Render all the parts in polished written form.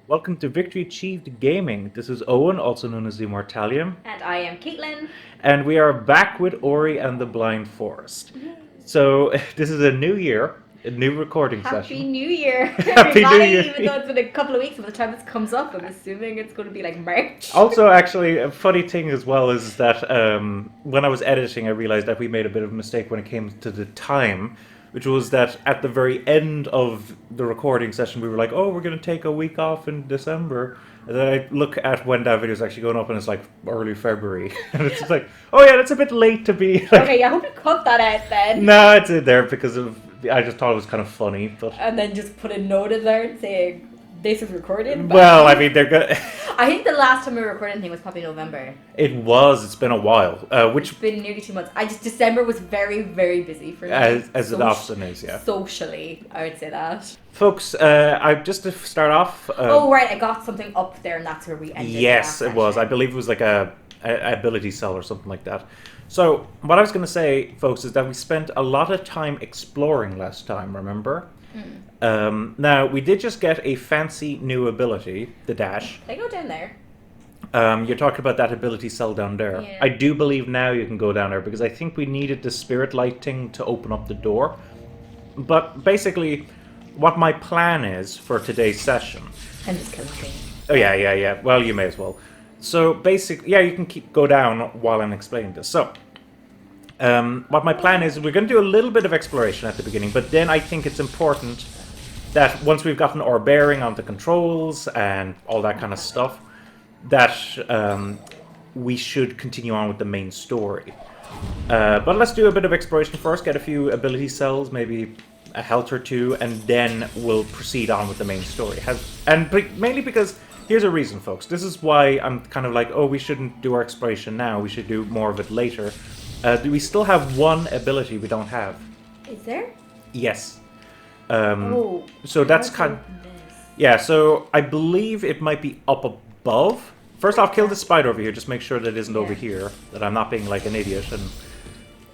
Welcome to Victory Achieved Gaming. This is Eoghan, also known as the Immortalium, And I am Kathlynn. and we are back with Ori and the Blind Forest. So, this is a new year, a new recording Happy session. New Year, Happy New everybody! Year. Even though it's been a couple of weeks, by the time this comes up, I'm assuming it's going to be like March. Also, actually, a funny thing as well is that when I was editing, I realized that we made a bit of a mistake when it came to the time, which was that at the very end of the recording session, we were like, oh, we're going to take a week off in December. And then I look at when that video is actually going up, and it's like early February. And it's just like, oh yeah, that's a bit late to be. Like, Okay, I hope you cut that out then. no, it's in there because I just thought it was kind of funny. But And then just put a note in there saying, this is recorded. well, I mean, they're good. I think the last time we recorded anything was probably November. It's been a while. Which, It's been nearly 2 months. December was very, very busy for me. as it often is, yeah. Socially, I would say that. Folks, I just to start off. Oh, right, I got something up there and that's where we ended. Yes, it was. I believe it was like a ability cell or something like that. So what I was going to say, folks, is that we spent a lot of time exploring last time. Remember? Now we did just get a fancy new ability, the dash. They go down there. You're talking about that ability cell down there. Yeah. I do believe now you can go down there because I think we needed the spirit lighting to open up the door. But basically, what my plan is for today's session. I'm just killing things. Oh yeah. Well, you may as well. So basically, yeah, you can go down while I'm explaining this. So, what my plan is, we're going to do a little bit of exploration at the beginning, but then I think it's important that once we've gotten our bearing on the controls and all that kind of stuff, that we should continue on with the main story. But let's do a bit of exploration first, get a few ability cells, maybe a health or two, and then we'll proceed on with the main story. Mainly because, here's a reason, folks. This is why I'm kind of like, oh, we shouldn't do our exploration now, we should do more of it later. We still have one ability we don't have. Is there? Yes. So that's kind of... Yeah, so I believe it might be up above. First off, kill the spider over here. Just make sure that it isn't over here. That I'm not being like an idiot and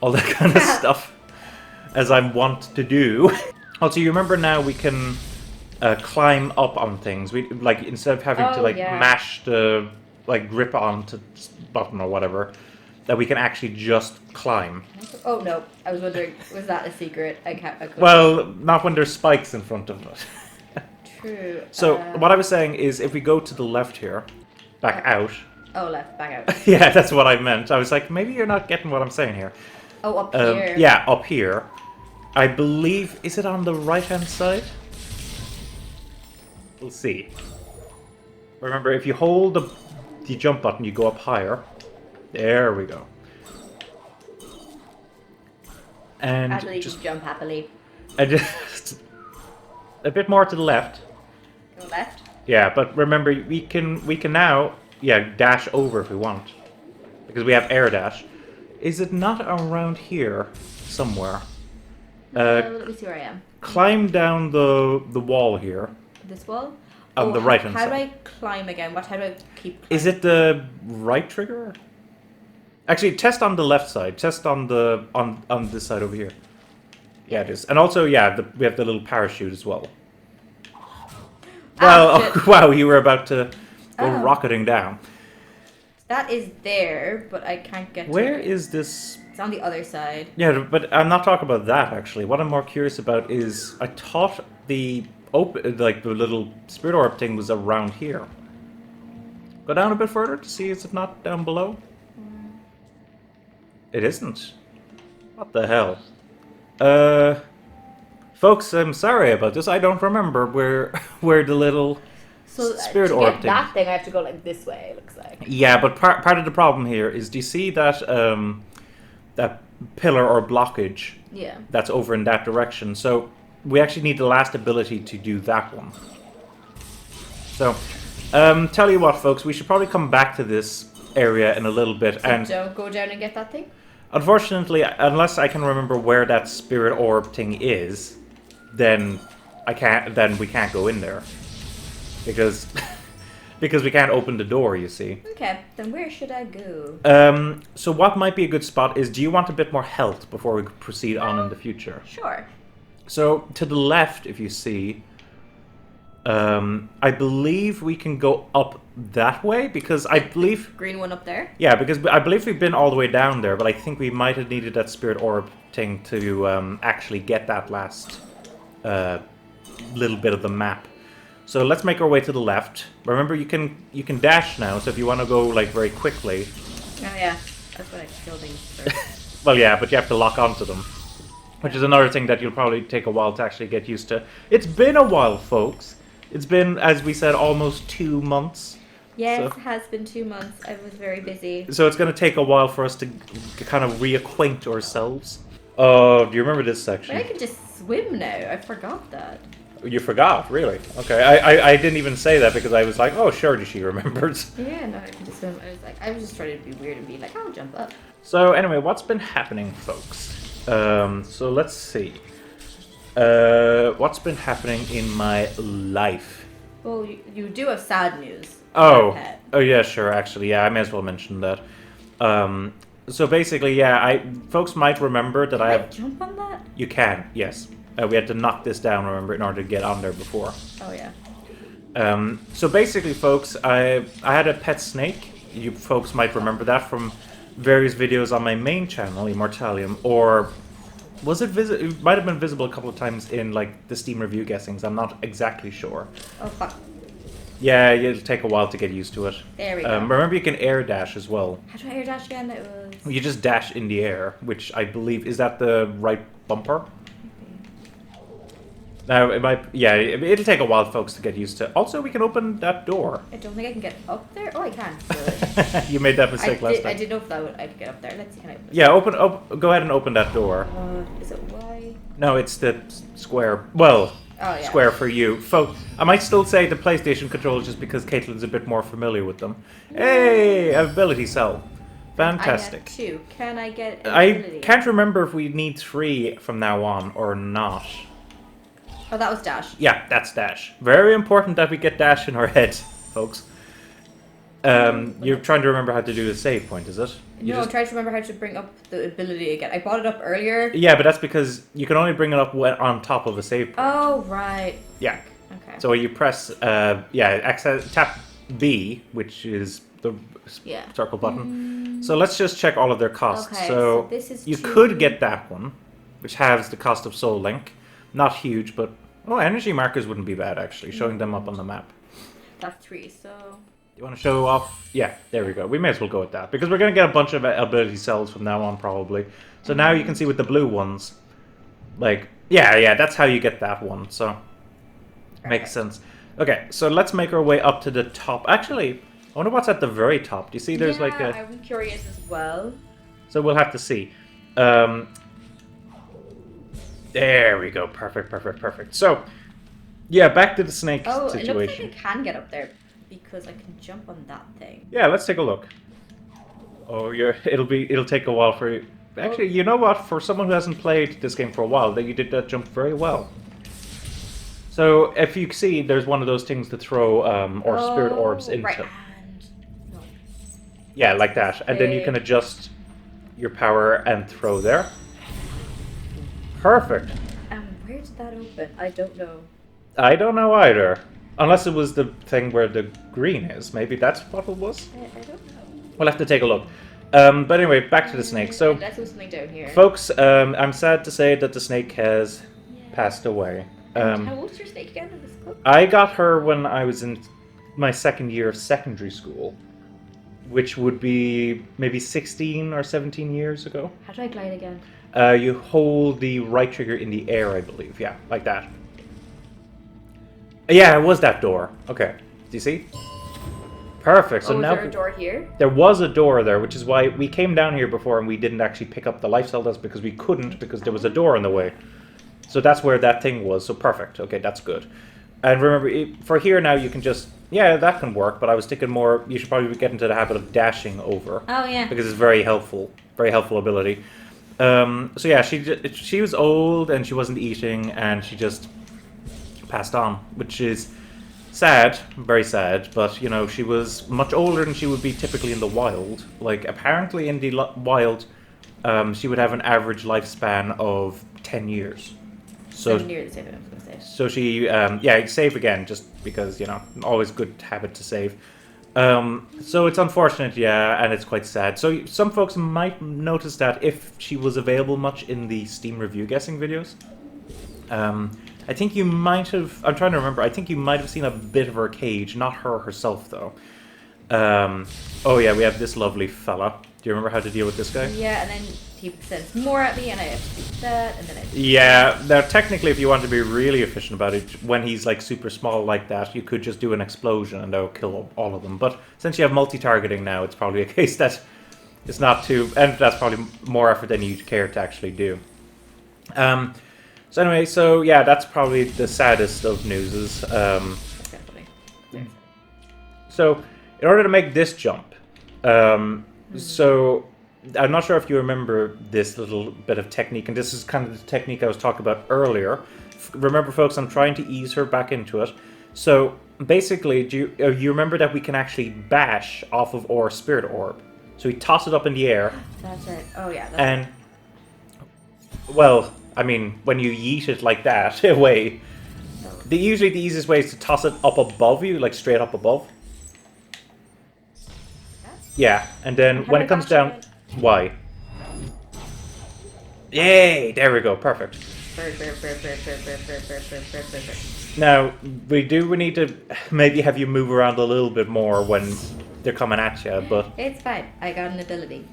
all that kind of stuff. As I'm wont to do. Also, you remember now we can climb up on things. We like instead of having to mash the grip onto button or whatever, that we can actually just climb. Oh no, I was wondering, was that a secret? I couldn't. Well, not when there's spikes in front of it. True. So what I was saying is, if we go to the left here, back out. Oh, left, back out. Yeah, that's what I meant. I was like, maybe you're not getting what I'm saying here. Oh, up here. Yeah, up here. I believe, is it on the right-hand side? We'll see. Remember, if you hold the jump button, you go up higher. There we go. And Happily, just jump happily. just a bit more to the left. Go left. Yeah, but remember, we can now, dash over if we want, because we have air dash. Is it not around here somewhere? Let me see where I am. Climb down the wall here. This wall? On the right-hand How do side. I climb again? How do I keep climbing? Is it the right trigger? Actually, test on the left side. Test on the on this side over here. Yeah, it is. And also, we have the little parachute as well. Well, shit. wow, you were about to go rocketing down. That is there, but I can't get Where to it. is this? It's on the other side. Yeah, but I'm not talking about that, actually. What I'm more curious about is, I thought the little spirit orb thing was around here. Go down a bit further to see, is it not down below? It isn't. What the hell? Folks, I'm sorry about this. I don't remember where the little spirit to orb get thing. that thing, I have to go like this way. It looks like. Yeah, but part of the problem here is, do you see that that pillar or blockage? Yeah. That's over in that direction. So we actually need the last ability to do that one. So, tell you what, folks, we should probably come back to this area in a little bit. So And don't go down and get that thing. unfortunately, unless I can remember where that spirit orb thing is, then Then we can't go in there because we can't open the door. You see. Okay, then where should I go? So what might be a good spot is, do you want a bit more health before we proceed on in the future? Sure. So to the left, if you see, I believe we can go up that way because I believe... Green one up there? Yeah, because I believe we've been all the way down there, but I think we might have needed that spirit orb thing to actually get that last little bit of the map. So let's make our way to the left. Remember, you can dash now, so if you want to go like very quickly. Oh yeah, that's what I kill things first. Well, yeah, but you have to lock onto them, which is another thing that you'll probably take a while to actually get used to. It's been a while, folks. It's been, as we said, almost 2 months. Yes, So- it has been 2 months. I was very busy. So it's going to take a while for us to kind of reacquaint ourselves. Oh, do you remember this But I section? can just swim now. I forgot that. You forgot, really? Okay, I didn't even say that because I was like, oh, sure, she remembers. Yeah, no, I can just swim. I was just trying to be weird and be like, I'll jump up. So anyway, what's been happening, folks? So let's see. What's been happening in my life? Well, you do have sad news. Oh, Pet. oh yeah, sure. Actually, yeah, I may as well mention that. So basically, yeah, folks might remember that Can I I have. jump on that? You can, yes. We had to knock this down, remember, in order to get on there before. Oh yeah. So basically, folks, I had a pet snake. You folks might remember that from various videos on my main channel, Immortalium, or was it it might have been visible a couple of times in like the Steam review guessings. I'm not exactly sure. Oh fuck. Yeah, it'll take a while to get used to it. There we go. Remember, you can air dash as well. How do I air dash again? That was. You just dash in the air, which I believe is that the right bumper. Now it might, yeah, it'll take a while, folks, to get used to. Also, we can open that door. I don't think I can get up there. Oh, I can. Good. You made that mistake last time. I didn't know if I could get up there. Let's see. Can I open this? Yeah, go ahead and open that door. Is it Y? No, it's the square. Well, Oh, yeah. square for you. I might still say the PlayStation controls just because Caitlin's a bit more familiar with them. Hey, ability cell. Fantastic. I have 2. Can I get an I ability? can't remember if we need 3 from now on or not. Oh, that was dash. Yeah, that's dash. Very important that we get dash in our head, folks. You're trying to remember how to do the save point, is it? No, I'm trying to remember how to bring up the ability again. I brought it up earlier. Yeah, but that's because you can only bring it up on top of a save point. Oh, right. Yeah. Okay. So you press, tap B, which is the Yeah. circle button. So let's just check all of their costs. Okay, so so this is you 2. could get that one, which halves the cost of Soul Link. Not huge, but energy markers wouldn't be bad actually. Showing them up on the map. That's 3. So. You want to show off? Yeah, there we go. We may as well go with that because we're going to get a bunch of ability cells from now on probably. So now you can see with the blue ones, like yeah, that's how you get that one. So makes sense. Okay, so let's make our way up to the top. Actually, I wonder what's at the very top. Do you see? There's like a. I'm curious as well. So we'll have to see. There we go. Perfect. So, yeah, back to the snake situation. It looks like I can get up there because I can jump on that thing. Yeah, let's take a look. Oh, it'll take a while for you. Actually, you know what? For someone who hasn't played this game for a while, that you did that jump very well. So, if you see, there's one of those things to throw spirit orbs into. Right. And... No. Yeah, like that. And then you can adjust your power and throw there. Perfect. Where did that open? I don't know. I don't know either. Unless it was the thing where the green is. Maybe that's what it was? I don't know. We'll have to take a look. But anyway, back to the snake. So, Let's do something down here. folks, I'm sad to say that the snake has passed away. And how old's your snake again in this club? I got her when I was in my second year of secondary school, which would be maybe 16 or 17 years ago. How do I glide again? You hold the right trigger in the air, I believe. Yeah, like that. Yeah, it was that door. Okay. Do you see? Perfect. So is now there a door here? there was a door there, which is why we came down here before and we didn't actually pick up the life cell dust because we couldn't because there was a door in the way. So that's where that thing was. So perfect. Okay, that's good. And remember, for here now, you can just... Yeah, that can work, but I was thinking more... You should probably get into the habit of dashing over. Oh, yeah. Because it's very helpful. Very helpful ability. So yeah, she was old and she wasn't eating and she just passed on, which is sad, very sad, but you know, she was much older than she would be typically in the wild. Like, apparently in the wild, she would have an average lifespan of 10 years. So near the save, I was going to say. So she, yeah, save again, just because, you know, always good habit to save. So it's unfortunate, yeah, and it's quite sad. So some folks might notice that if she was available much in the Steam review guessing videos. I think you might have, I'm trying to remember, I think you might have seen a bit of her cage, not her herself, though. Oh yeah, we have this lovely fella. Do you remember how to deal with this guy? Yeah, and then he sends more at me, and I have to do that, and then I have to do Yeah, that. now technically, if you want to be really efficient about it, when he's like super small like that, you could just do an explosion and that'll kill all of them. But since you have multi-targeting now, it's probably a case that it's not too, and that's probably more effort than you'd care to actually do. So anyway, so yeah, that's probably the saddest of newses. That's kind of funny. There's- So in order to make this jump, so I'm not sure if you remember this little bit of technique, and this is kind of the technique I was talking about earlier. Remember, folks, I'm trying to ease her back into it. So basically, do you remember that we can actually bash off of our spirit orb? So we toss it up in the air, That's right. Oh, yeah. That's and well, I mean, when you yeet it like that away, usually the easiest way is to toss it up above you, like straight up above. Yeah, and then when it comes down, why? Yay! There we go. Perfect. Now we need to maybe have you move around a little bit more when they're coming at you, but It's fine. I got an ability.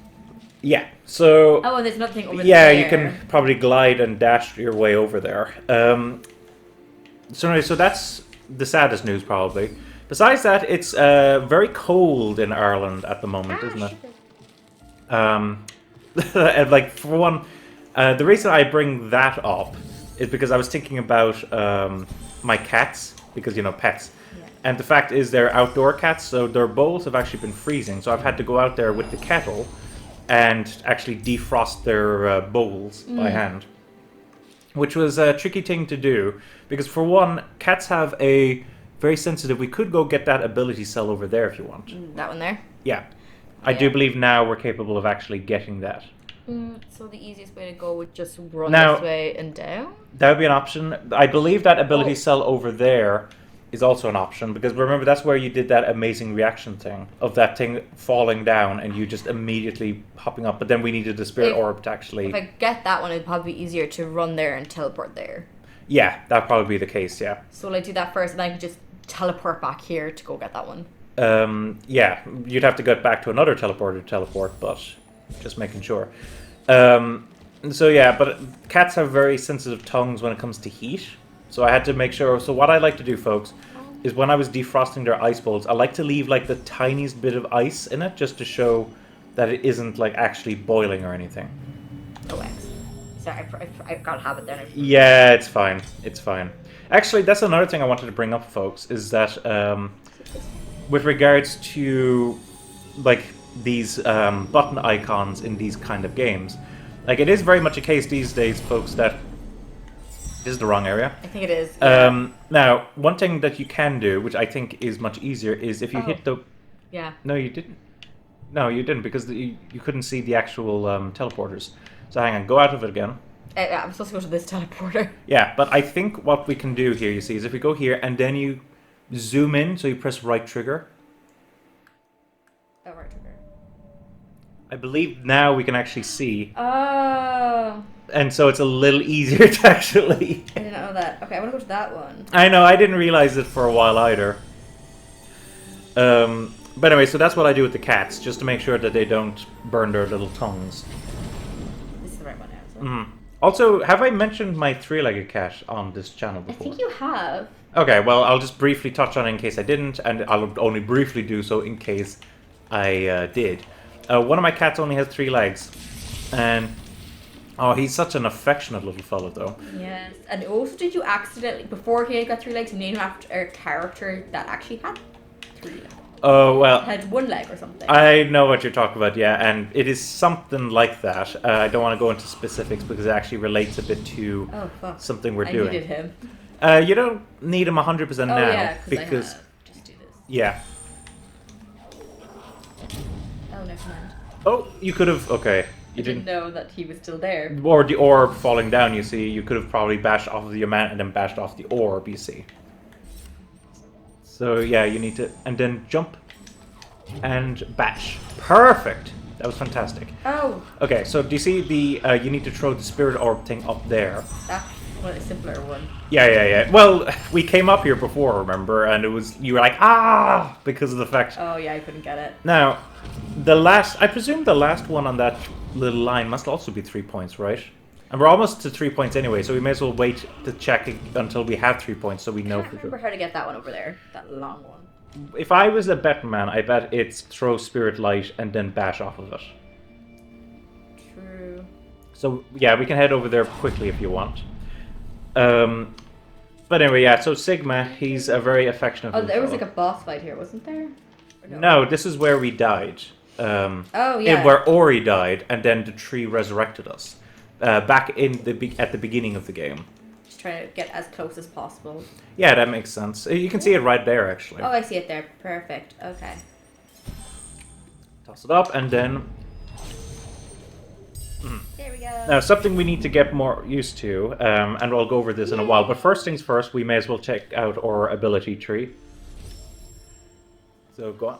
yeah. So Oh, and there's nothing over there. yeah, you can probably glide and dash your way over there. So anyway, so that's the saddest news probably. Besides that, it's very cold in Ireland at the moment, isn't it? And like for one, the reason I bring that up is because I was thinking about my cats, because you know pets, Yeah. and the fact is they're outdoor cats, so their bowls have actually been freezing. So I've had to go out there with the kettle and actually defrost their bowls by hand, which was a tricky thing to do because for one, cats have a very sensitive. We could go get that ability cell over there if you want. That one there. Yeah. I do believe now we're capable of actually getting that. So the easiest way to go would just run Now- this way and down? That would be an option. I believe that ability cell over there is also an option because remember that's where you did that amazing reaction thing of that thing falling down and you just immediately hopping up. But then we needed the spirit orb to actually. If I get that one, it'd probably be easier to run there and teleport there. Yeah, that'd probably be the case. Yeah. So will I do that first, and then I can just teleport back here to go get that one? Yeah, you'd have to get back to another teleporter to teleport, but just making sure. So yeah, but cats have very sensitive tongues when it comes to heat. So I had to make sure. So what I like to do, folks, is when I was defrosting their ice bowls, I like to leave like the tiniest bit of ice in it just to show that it isn't like actually boiling or anything. Oh, X. Sorry, I got a habit there. Yeah, it's fine. It's fine. Actually, that's another thing I wanted to bring up, folks, is that with regards to like these button icons in these kind of games, like it is very much a case these days, folks, that this is the wrong area. I think it is. Now, one thing that you can do, which I think is much easier, is if you hit the... Yeah. No, you didn't. No, you didn't, because you couldn't see the actual teleporters. So hang on, go out of it again. I'm supposed to go to this teleporter. Yeah, but I think what we can do here, you see, is if we go here and then you zoom in, so you press right trigger. Oh, right trigger. I believe now we can actually see. Oh. And so it's a little easier to actually... I didn't know that. Okay, I want to go to that one. I know, I didn't realize it for a while either. But anyway, so that's what I do with the cats, just to make sure that they don't burn their little tongues. This is the right one now. So. Also, have I mentioned my three-legged cat on this channel I before? think you have. Okay, well, I'll just briefly touch on it in case I didn't, and I'll only briefly do so in case I did. One of my cats only has 3 legs, and oh, he's such an affectionate little fellow, though. Yes. And also, did you accidentally, before he got 3 legs, name him after a character that actually had 3 legs? Oh, well, Had 1 leg or something. I know what you're talking about, yeah, and it is something like that. I don't want to go into specifics because it actually relates a bit to something we're doing. I needed him. You don't need him 100% now Yeah, because I have. Just do this. yeah. Oh, never mind. Oh, you could have. Okay. You didn't know that he was still there. Or the orb falling down, you see. You could have probably bashed off of your man and then bashed off the orb, you see. So yeah, you need to... And then jump. And bash. Perfect! That was fantastic. Oh. Okay, so do you see the... you need to throw the spirit orb thing up there. That's one, a simpler one. Yeah. Well, we came up here before, remember? And it was... You were like, ah! Because of the fact... Oh, yeah, I couldn't get it. Now, the last... I presume the last one on that little line must also be 3 points, right? And we're almost to 3 points anyway, so we may as well wait to check until we have 3 points so we know I can't remember how to get that one over there. That long one. If I was a betting man, I bet it's throw spirit light and then bash off of it. True. So, yeah, we can head over there quickly if you want. But anyway, yeah, so Sigma, he's a very affectionate Oh, there was fellow. like a boss fight here, wasn't there? Or No, this is where we died. Oh, yeah. Where Ori died, and then the tree resurrected us. Back in at the beginning of the game. Just trying to get as close as possible. Yeah, that makes sense. You can see it right there, actually. Oh, I see it there. Perfect. Okay. Toss it up, and then... There we go. Now, something we need to get more used to, and I'll go over this in a while, but first things first, we may as well check out our ability tree. So, go on.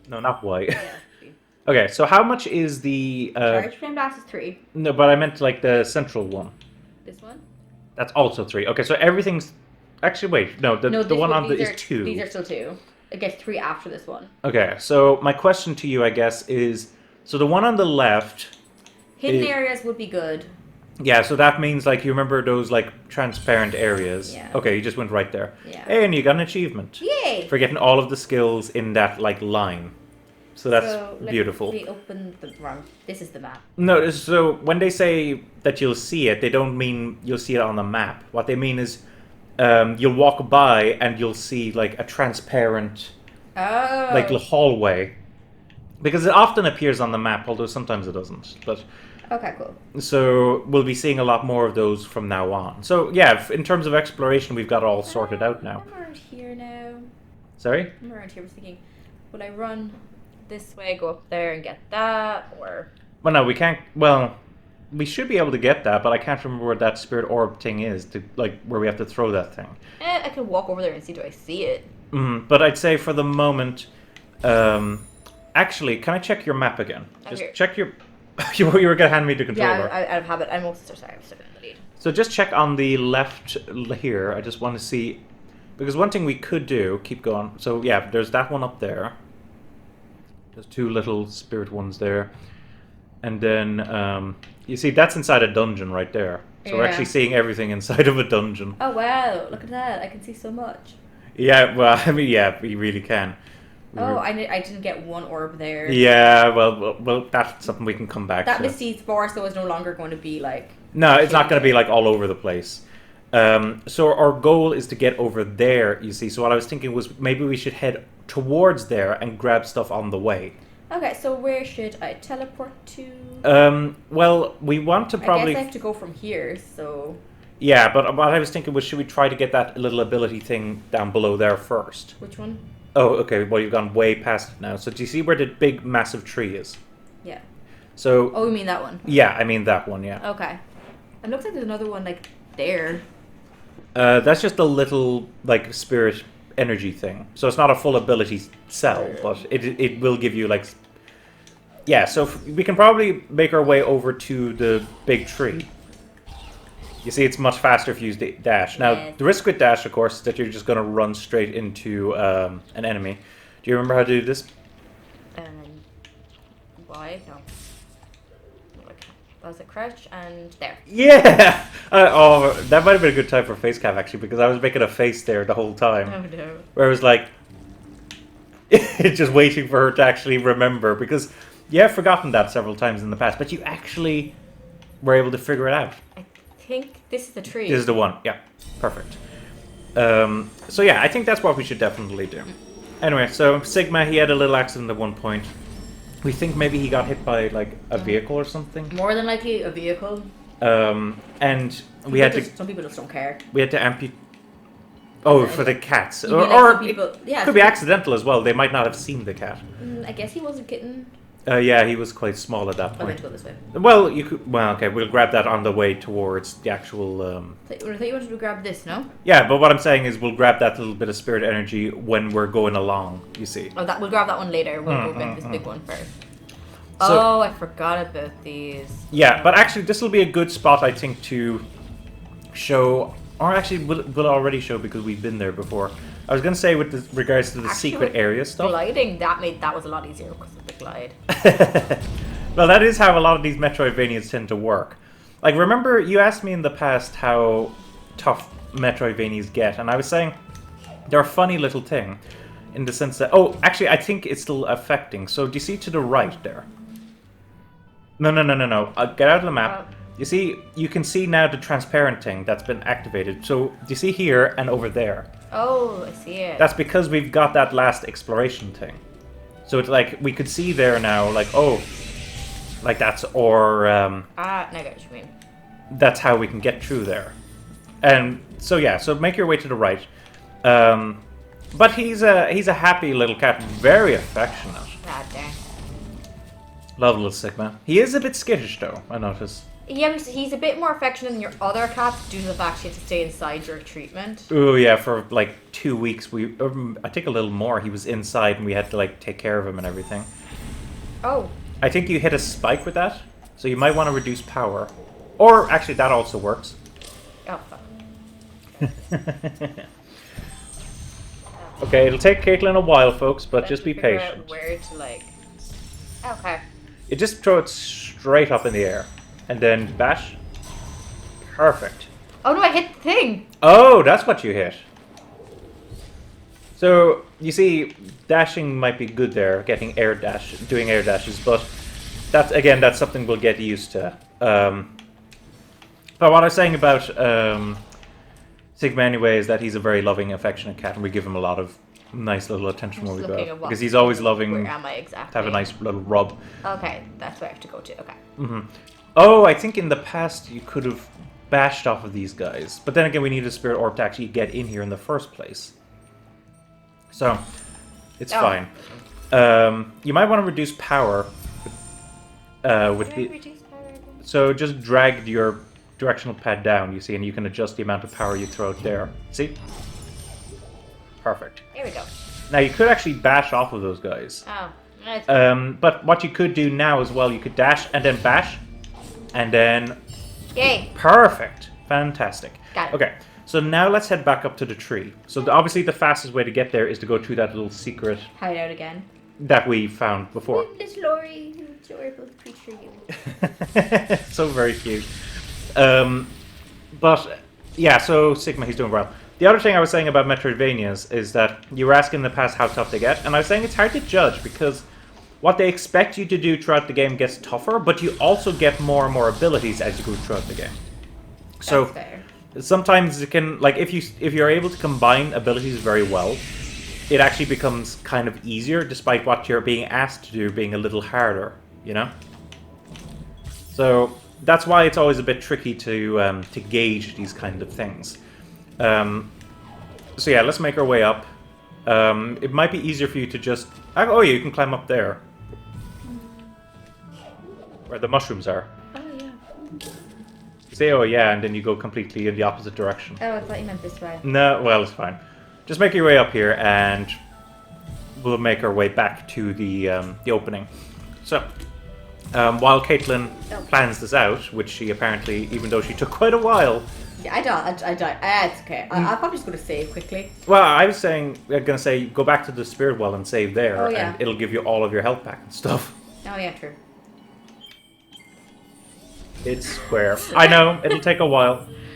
No, not Y. Yeah. Okay, so how much is the... Charge flame blast is 3. No, but I meant like the central one. This one? That's also 3. Okay, so everything's... Actually, wait, no, the one on the is 2. These are still 2. It gets 3 after this one. Okay, so my question to you, I guess, is... So the one on the left... Hidden areas would be good. Yeah, so that means, like, you remember those, like, transparent areas? Yeah. Okay, you just went right there. Yeah. And you got an achievement. Yay! For getting all of the skills in that, like, line. So that's beautiful. Let me open the wrong... This is the map. No, so when they say that you'll see it, they don't mean you'll see it on the map. What they mean is you'll walk by and you'll see, like, a transparent, Oh. like, hallway. Because it often appears on the map, although sometimes it doesn't. But Okay, cool. so we'll be seeing a lot more of those from now on. So, yeah, in terms of exploration, we've got it all sorted out now. I'm around here now. Sorry? I'm around here. I was thinking, would I run this way, go up there and get that, or... Well, no, we can't... Well, we should be able to get that, but I can't remember where that spirit orb thing is, to like where we have to throw that thing. I can walk over there and see, do I see it? But I'd say for the moment... actually, can I check your map again? Just here. check your... you were going to hand me the controller. Yeah, out of habit. I'm also sorry, I'm stuck in the lead. So just check on the left here. I just want to see... Because one thing we could do... Keep going. So, yeah, there's that one up there. There's 2 little spirit ones there. And then, you see, that's inside a dungeon right there. So we're Yeah. actually seeing everything inside of a dungeon. Oh wow, look at that. I can see so much. Yeah, well, I mean, yeah, we really can. Oh, I didn't get one orb there. Yeah, well, that's something we can come back That to. Misty's forest though is no longer going to be like... No, it's not going to be like all over the place. So our goal is to get over there, you see. So what I was thinking was maybe we should head towards there and grab stuff on the way. Okay, so where should I teleport to? Well, we want to probably... I guess I have to go from here, so... Yeah, but what I was thinking was should we try to get that little ability thing down below there first? Which one? Oh, okay, well you've gone way past it now. So do you see where the big massive tree is? Yeah. So... Oh, you mean that one? Yeah, I mean that one, yeah. Okay. It looks like there's another one, like, there. That's just a little, like, spirit energy thing. So it's not a full ability cell, but it will give you, like... Yeah, so we can probably make our way over to the big tree. You see, it's much faster if you use the dash. Now, Yes. the risk with dash, of course, is that you're just going to run straight into an enemy. Do you remember how to do this? Why? No. That was a crouch, and there. Yeah! Oh, that might have been a good time for face cam, actually, because I was making a face there the whole time. Oh no. Where it was like... just waiting for her to actually remember, because you have forgotten that several times in the past, but you actually were able to figure it out. I think this is the tree. This is the one. Yeah, perfect. So yeah, I think that's what we should definitely do. Anyway, so Sigma, he had a little accident at one point. We think maybe he got hit by, like, a vehicle or something. More than likely a vehicle. And we had to... Some people just don't care. We had to amputate... Oh, for the cats. You mean, like, Or some people, it yeah, could be accidental as well. They might not have seen the cat. I guess he wasn't getting Yeah, he was quite small at that Oh, point. let's go this way. Well, you could. Well, okay, we'll grab that on the way towards the actual. I thought you wanted to grab this, no? Yeah, but what I'm saying is we'll grab that little bit of spirit energy when we're going along. You see. Oh, we'll grab that one later. We'll get this big one first. So- Oh, I forgot about these. Yeah, but actually, this will be a good spot, I think, to show. Or actually, we'll already show because we've been there before. I was gonna say with regards to the Actually, secret with area stuff. Gliding, that was a lot easier because of the glide. Well, that is how a lot of these Metroidvanias tend to work. Like, remember you asked me in the past how tough Metroidvanias get, and I was saying they're a funny little thing in the sense that... Oh, actually, I think it's still affecting. So, do you see to the right there? No. Get out of the map. You see, you can see now the transparent thing that's been activated. So, do you see here and over there? Oh, I see it. That's because we've got that last exploration thing. So it's like, we could see there now, like, oh, like that's, or, now I get what you mean. that's how we can get through there. And so, yeah, so make your way to the right. But he's a happy little cat, very affectionate. God damn. Love little Sigma. He is a bit skittish, though, I notice. Yeah, he's a bit more affectionate than your other cats due to the fact he had to stay inside your treatment. Oh yeah, for like 2 weeks, I think a little more, he was inside and we had to like take care of him and everything. Oh. I think you hit a spike with that, so you might want to reduce power. Or, actually, that also works. Oh, fuck. Okay, it'll take Kathlynn a while, folks, but just be Figure out patient. where to, like... Okay. You just throw it straight up in the air. And then bash. Perfect. Oh no, I hit the thing! Oh, that's what you hit. So, you see, dashing might be good there, doing air dashes, but that's something we'll get used to. But what I was saying about Sigma anyway is that he's a very loving, affectionate cat, and we give him a lot of nice little attention when we go. Because he's always loving Where am I exactly? to have a nice little rub. Okay, that's where I have to go to. Okay. Oh, I think in the past you could have bashed off of these guys. But then again, we need a spirit orb to actually get in here in the first place. So, it's fine. You might want to reduce power with the... So just drag your directional pad down, you see, and you can adjust the amount of power you throw out there. See? Perfect. Here we go. Now, you could actually bash off of those guys. Oh. But what you could do now as well, you could dash and then bash, and then... Yay! Perfect. Fantastic. Got it. Okay, so now let's head back up to the tree. So obviously the fastest way to get there is to go through that little secret Hide out again. that we found before. Little Lori, you adorable creature you. So very cute. But yeah, so Sigma, he's doing well. The other thing I was saying about Metroidvanias is that you were asking in the past how tough they get, and I was saying it's hard to judge because what they expect you to do throughout the game gets tougher, but you also get more and more abilities as you go throughout the game. So That's fair. sometimes it can, like, if you're able to combine abilities very well, it actually becomes kind of easier, despite what you're being asked to do being a little harder, you know? So that's why it's always a bit tricky to gauge these kind of things. So yeah, let's make our way up. It might be easier for you to just... Oh yeah, you can climb up there. Where the mushrooms are. Oh yeah. You say, oh yeah, and then you go completely in the opposite direction. Oh, I thought you meant this way. No, well, it's fine. Just make your way up here, and we'll make our way back to the opening. So, while Kathlynn plans this out, which she apparently, even though she took quite a while... Yeah, I don't. It's okay. I'll probably just go to save quickly. Well, I was gonna say, go back to the spirit well and save there, Oh, yeah. and it'll give you all of your health back and stuff. Oh yeah, true. It's square. I know, it'll take a while.